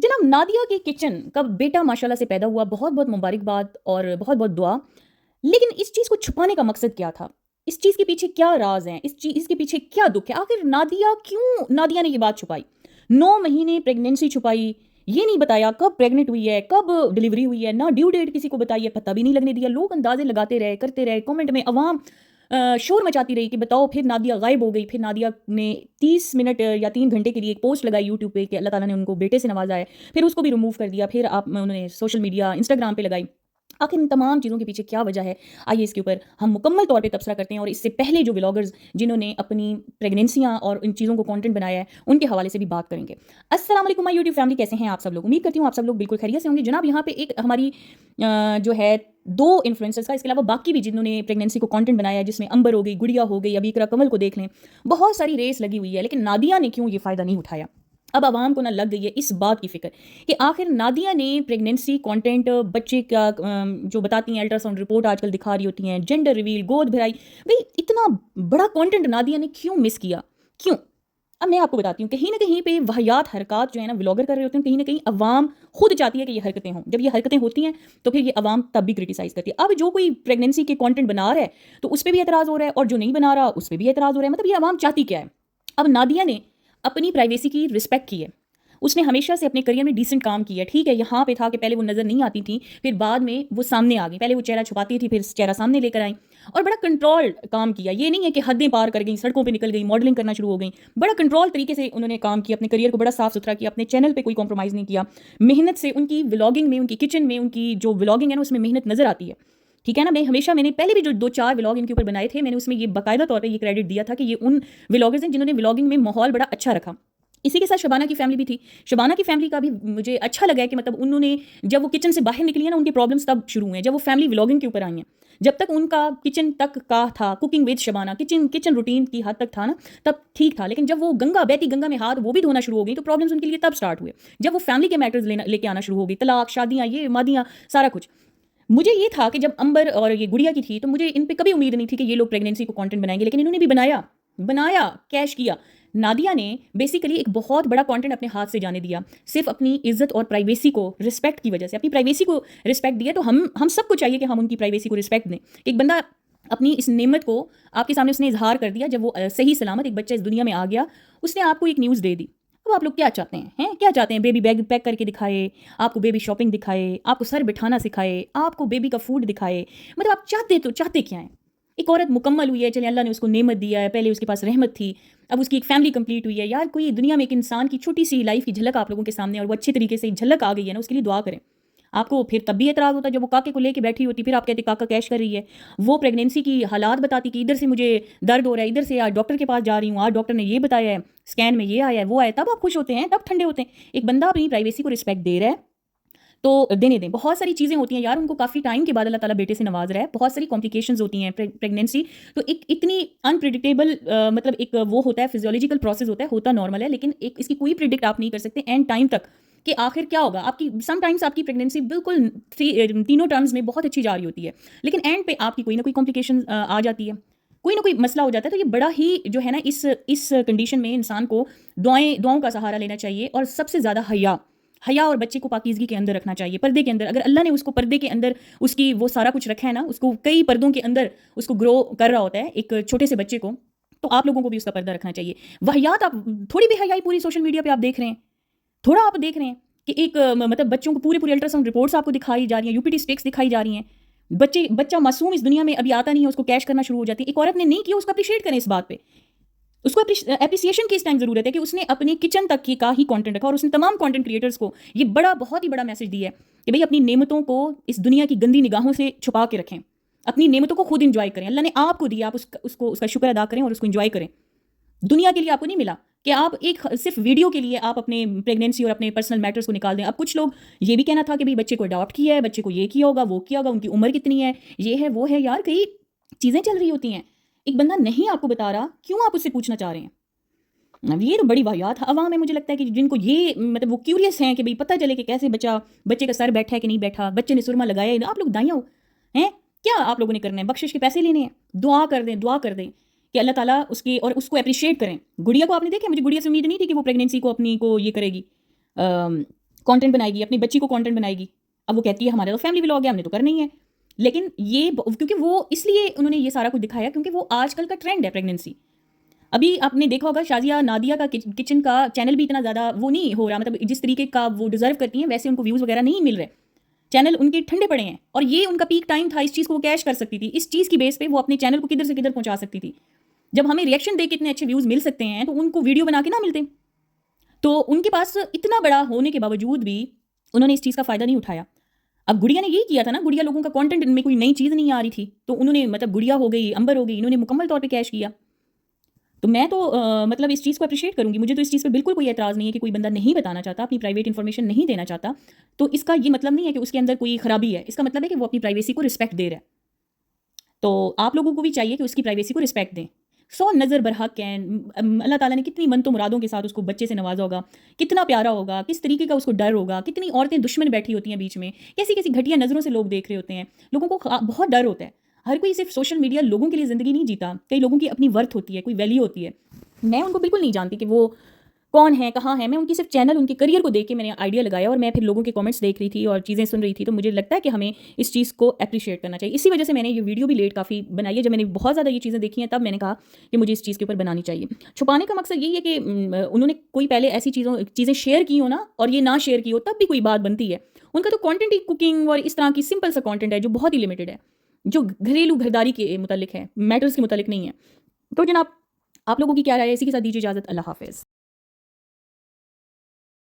जनाब नादिया के किचन का बेटा माशाल्लाह से पैदा हुआ, बहुत बहुत मुबारकबाद और बहुत बहुत दुआ। लेकिन इस चीज़ को छुपाने का मकसद क्या था? इस चीज़ के पीछे क्या राज हैं? इसके पीछे क्या दुख है? आखिर नादिया ने ये बात छुपाई? 9 महीने प्रेगनेंसी छुपाई, ये नहीं बताया कब प्रेग्नेंट हुई है, कब डिलीवरी हुई है, ना ड्यू डेट किसी को बताई है, पता भी नहीं लगने दिया। लोग अंदाजे लगाते रहे, करते रहे, कमेंट में अवाम शोर मचाती रही कि बताओ फिर नादिया गायब हो गई। फिर नादिया ने 30 मिनट या 3 घंटे के लिए एक पोस्ट लगाई यूट्यूब पे कि अल्लाह ताला ने उनको बेटे से नवाजा है, फिर उसको भी रिमूव कर दिया। फिर उन्होंने सोशल मीडिया इंस्टाग्राम पे लगाई। आखिर इन तमाम चीज़ों के पीछे क्या वजह है? आइए इसके ऊपर हम मुकम्मल तौर पे तबसरा करते हैं। और इससे पहले जो व्लॉगर्स जिन्होंने अपनी प्रेगनेंसियाँ और इन चीज़ों को कंटेंट बनाया है, उनके हवाले से भी बात करेंगे। अस्सलाम वालेकुम माय यूट्यूब फैमिली, कैसे हैं आप सब लोग? उम्मीद करती हूँ आप सब लोग बिल्कुल खैरियत से होंगे। जनाब यहाँ पे एक हमारी जो है 2 इन्फ्लुएंसर्स का, इसके अलावा बाकी भी जिन्होंने प्रेगनेंसी को कंटेंट बनाया है, जिसमें अंबर हो गई, गुड़िया हो गई, अभी इकरा कमल को देख लें, बहुत सारी रेस लगी हुई है। लेकिन नादिया ने क्यों ये फ़ायदा नहीं उठाया? अब आवाम को ना लग गई है इस बात की फिक्र कि आखिर नादिया ने प्रेगनेंसी कंटेंट, बच्चे का जो बताती हैं, अल्ट्रासाउंड रिपोर्ट आजकल दिखा रही होती हैं, जेंडर रिवील, गोद भराई, भाई इतना बड़ा कंटेंट नादिया ने क्यों मिस किया? क्यों? अब मैं आपको बताती हूँ, कहीं ना कहीं पे वाहियात हरकत जो है ना व्लॉगर कर रहे होते हैं, कहीं ना कहीं अवाम खुद चाहती है कि ये हरकतें हों। जब ये हरकतें होती हैं तो फिर ये अवाम तब भी क्रिटिसाइज करती है। अब जो कोई प्रेगनेंसी के कंटेंट बना रहा है तो उस पर भी एतराज़ हो रहा है, और जो नहीं बना रहा उस पर भी एतराज़ हो रहा है। मतलब ये अवाम चाहती क्या है? अब नादिया ने अपनी प्राइवेसी की रिस्पेक्ट की है। उसने हमेशा से अपने करियर में डिसेंट काम किया। ठीक है, यहाँ पे था कि पहले वो नज़र नहीं आती थी, फिर बाद में वो सामने आ गई। पहले वो चेहरा छुपाती थी, फिर चेहरा सामने लेकर आई, और बड़ा कंट्रोल काम किया। ये नहीं है कि हदें पार कर गई, सड़कों पे निकल गई, मॉडलिंग करना शुरू हो गई। बड़ा कंट्रोल तरीके से उन्होंने काम किया, अपने करियर को बड़ा साफ सुथरा किया, अपने चैनल पे कोई कॉम्प्रोमाइज़ नहीं किया। मेहनत से उनकी व्लॉगिंग में, उनकी किचन में, उनकी जो व्लॉगिंग है ना, उसमें मेहनत नज़र आती है। ठीक है ना? मैंने पहले भी जो 2-4 व्लॉग इनके ऊपर बनाए थे, मैंने उसमें ये बाकायदा तौर पे ये क्रेडिट दिया था कि ये उन व्लॉगर्स हैं जिन्होंने व्लॉगिंग में माहौल बड़ा अच्छा रखा। इसी के साथ शबाना की फैमिली भी थी। शबाना की फैमिली का भी मुझे अच्छा लगा है कि मतलब उन्होंने, जब वो किचन से बाहर निकली है ना, उनके प्रॉब्लम्स तब शुरू हुए हैं, जब वो फैमिली व्लॉगिंग के ऊपर आई हैं। जब तक उनका किचन तक का था, cooking with Shabana, kitchen routine की हद तक था ना, तब ठीक था। लेकिन जब वो बहती गंगा में हाथ वो भी धोना शुरू हो गई, तो प्रॉब्लम्स उनके लिए तब स्टार्ट हुए, जब वो फैमिली के मैटर्स लेके आना शुरू हो गई। तलाक, शादियाँ, ये मादियाँ, सारा कुछ। मुझे ये था कि जब अंबर और ये गुड़िया की थी, तो मुझे इन पे कभी उम्मीद नहीं थी कि ये लोग प्रेगनेंसी को कंटेंट बनाएंगे। लेकिन इन्होंने भी बनाया, कैश किया। नादिया ने बेसिकली एक बहुत बड़ा कंटेंट अपने हाथ से जाने दिया, सिर्फ अपनी इज्जत और प्राइवेसी को रिस्पेक्ट की वजह से। अपनी प्राइवेसी को रिस्पेक्ट दिया, तो हम सबको चाहिए कि हम उनकी प्राइवेसी को रिस्पेक्ट दें। एक बंदा अपनी इस नेमत को आपके सामने उसने इजहार कर दिया, जब वो सही सलामत एक बच्चा इस दुनिया में आ गया, उसने आपको एक न्यूज़ दे दी। अब आप लोग क्या चाहते हैं? क्या चाहते हैं? बेबी बैग पैक करके दिखाए, आपको बेबी शॉपिंग दिखाए, आपको सर बिठाना सिखाए, आपको बेबी का फूड दिखाए। मतलब आप चाहते क्या हैं? एक औरत मुकम्मल हुई है, चलिए अल्लाह ने उसको नेमत दिया है, पहले उसके पास रहमत थी, अब उसकी एक फैमिली कंप्लीट हुई है। यार, कोई दुनिया में एक इंसान की छोटी सी लाइफ की झलक आप लोगों के सामने, और वो अच्छे तरीके से झलक आ गई है ना, उसके लिए दुआ करें। आपको फिर तब भी एतराज़ होता है जब वो काके को लेके बैठी होती, फिर आप कहते काका कैश कर रही है। वो प्रेगनेंसी की हालात बताती कि इधर से मुझे दर्द हो रहा है, इधर से आज डॉक्टर के पास जा रही हूँ, आज डॉक्टर ने ये बताया है, स्कैन में ये आया है, वो आया। तब आप खुश होते हैं, तब ठंडे होते हैं। एक बंदा अपनी प्राइवेसी को रिस्पेक्ट दे रहा है तो देने दें। बहुत सारी चीज़ें होती हैं यार, उनको काफ़ी टाइम के बाद अल्लाह ताला बेटे से नवाज रहा है। बहुत सारी कॉम्प्लिकेशंस होती हैं प्रेगनेंसी। तो एक इतनी अनप्रिडिक्टेबल मतलब एक वो होता है, फिजियोलॉजिकल प्रोसेस होता नॉर्मल है, लेकिन एक इसकी कोई प्रिडिक्ट आप नहीं कर सकते एंड टाइम तक कि आखिर क्या होगा। आपकी समटाइम्स आपकी प्रेगनेंसी बिल्कुल तीनों टर्म्स में बहुत अच्छी जा रही होती है, लेकिन एंड पे आपकी कोई ना कोई कॉम्प्लिकेशन आ जाती है, कोई ना कोई मसला हो जाता है। तो ये बड़ा ही जो है ना, इस कंडीशन में इंसान को दुआओं का सहारा लेना चाहिए, और सबसे ज़्यादा हया और बच्चे को पाकीज़गी के अंदर रखना चाहिए, पर्दे के अंदर। अगर अल्लाह ने उसको पर्दे के अंदर उसकी वो सारा कुछ रखा है ना, उसको कई पर्दों के अंदर उसको ग्रो कर रहा होता है एक छोटे से बच्चे को, तो आप लोगों को भी उसका पर्दा रखना चाहिए। वाहियात आप थोड़ी भी हयाई पूरी सोशल मीडिया पे आप देख रहे हैं, थोड़ा आप देख रहे हैं कि एक मतलब बच्चों को पूरी अल्ट्रासाउंड रिपोर्ट्स आपको दिखाई जा रही हैं, यूपीटी स्टिक्स दिखाई जा रही हैं। बच्चा मासूम इस दुनिया में अभी आता नहीं है, उसको कैश करना शुरू हो जाती है। एक औरत ने नहीं किया, उसको अप्रिशिएट करें इस बात पे। उसको एप्रिसिएशन की इस टाइम ज़रूरत है कि उसने अपनी किचन तक की का ही कंटेंट रखा, और उसने तमाम कंटेंट क्रिएटर्स को ये बहुत ही बड़ा मैसेज दिया है कि भाई अपनी नेमतों को इस दुनिया की गंदी निगाहों से छुपा के रखें, अपनी नेमतों को खुद इंजॉय करें। अल्लाह ने आपको दिया, आप उसका शुक्र अदा करें और उसको इंजॉय करें। दुनिया के लिए आपको नहीं मिला कि आप एक सिर्फ वीडियो के लिए आप अपने प्रेगनेंसी और अपने पर्सनल मैटर्स को निकाल दें। अब कुछ लोग ये भी कहना था कि भाई बच्चे को अडॉप्ट किया है, बच्चे को ये किया होगा, वो किया होगा, उनकी उम्र कितनी है, ये है वो है। यार, कई चीज़ें चल रही होती हैं, एक बंदा नहीं आपको बता रहा, क्यों आप उससे पूछना चाह रहे हैं? अब ये तो बड़ी वाहियात अवाम है, मुझे लगता है कि जिनको ये मतलब वो क्यूरियस हैं कि भाई पता चले कि कैसे बच्चे का सर बैठा है कि नहीं बैठा, बच्चे ने सुरमा लगाया है। आप लोग दाइयाँ हो हैं, क्या आप लोगों ने करना है? बख्शिश के पैसे लेने हैं? दुआ कर दें कि अल्लाह ताला उसकी, और उसको अप्रिशिएट करें। गुड़िया को आपने देखा, मुझे गुड़िया से उम्मीद नहीं थी कि वो प्रेगनेंसी को अपनी को ये करेगी, कंटेंट बनाएगी, अपनी बच्ची को कंटेंट बनाएगी। अब वो कहती है हमारा तो फैमिली व्लॉग है, हमने तो करना ही है। लेकिन ये क्योंकि वो इसलिए उन्होंने ये सारा कुछ दिखाया क्योंकि वो आजकल का ट्रेंड है प्रेगनेंसी। अभी आपने देखा होगा शाजिया नादिया का किचन का चैनल भी इतना ज़्यादा वो नहीं हो रहा, मतलब जिस तरीके का वो डिज़र्व करती हैं वैसे उनको व्यूज़ वगैरह नहीं मिल रहे, चैनल उनके ठंडे पड़े हैं। और ये उनका पीक टाइम था, इस चीज़ को वो कैश कर सकती थी, इस चीज़ की बेस पे वो अपने चैनल को किधर से किधर पहुंचा सकती थी। जब हमें रिएक्शन दे के इतने अच्छे व्यूज़ मिल सकते हैं तो उनको वीडियो बना के ना मिलते। तो उनके पास इतना बड़ा होने के बावजूद भी उन्होंने इस चीज़ का फ़ायदा नहीं उठाया। अब गुड़िया ने यही किया था ना, गुड़िया लोगों का कंटेंट इनमें कोई नई चीज़ नहीं आ रही थी, तो उन्होंने मतलब गुड़िया हो गई, अंबर हो गई, इन्होंने मुकम्मल तौर पे कैश किया। तो मैं तो मतलब इस चीज़ को अप्रिशिएट करूँगी। मुझे तो इस चीज़ पे बिल्कुल कोई एतराज़ नहीं है कि कोई बंदा नहीं बताना चाहता, अपनी प्राइवेट इन्फॉर्मेशन नहीं देना चाहता, तो इसका ये मतलब नहीं है कि उसके अंदर कोई खराबी है। इसका मतलब है कि वो अपनी प्राइवेसी को रिस्पेक्ट दे रहा है। तो आप लोगों को भी चाहिए कि उसकी प्राइवेसी को रिस्पेक्ट दें। 100 नज़र बरहक हैं। अल्लाह ताला ने कितनी मन तो मुरादों के साथ उसको बच्चे से नवाजा होगा, कितना प्यारा होगा, किस तरीके का उसको डर होगा, कितनी औरतें दुश्मन बैठी होती हैं बीच में, कैसी कैसी घटिया नज़रों से लोग देख रहे होते हैं। लोगों को बहुत डर होता है। हर कोई सिर्फ सोशल मीडिया लोगों के लिए ज़िंदगी नहीं जीता, कई लोगों की अपनी वर्थ होती है, कोई वैल्यू होती है। मैं उनको बिल्कुल नहीं जानती कि वो कौन है, कहाँ है। मैं उनकी सिर्फ चैनल, उनके करियर को देख के मैंने आइडिया लगाया और मैं फिर लोगों के कमेंट्स देख रही थी और चीज़ें सुन रही थी, तो मुझे लगता है कि हमें इस चीज़ को अप्रिशिएट करना चाहिए। इसी वजह से मैंने ये वीडियो भी लेट काफ़ी बनाई है। जब मैंने बहुत ज़्यादा ये चीज़ें देखी हैं तब मैंने कहा कि मुझे इस चीज़ के ऊपर बनानी चाहिए। छुपाने का मकसद यही है कि उन्होंने कोई पहले ऐसी चीज़ें शेयर की हो ना, और ये ना शेयर की हो तब भी कोई बात बनती है। उनका तो कॉन्टेंट ही कुकिंग और इस तरह की सिंपल सा कॉन्टेंट है जो बहुत ही लिमिटेड है, जो घरेलू घरदारी के मुतालिक है, मैटर्स के मुतालिक नहीं है। तो जनाब, आप लोगों की क्या राय है? इसी के साथ दीजिए इजाज़त। अल्लाह हाफ़िज़।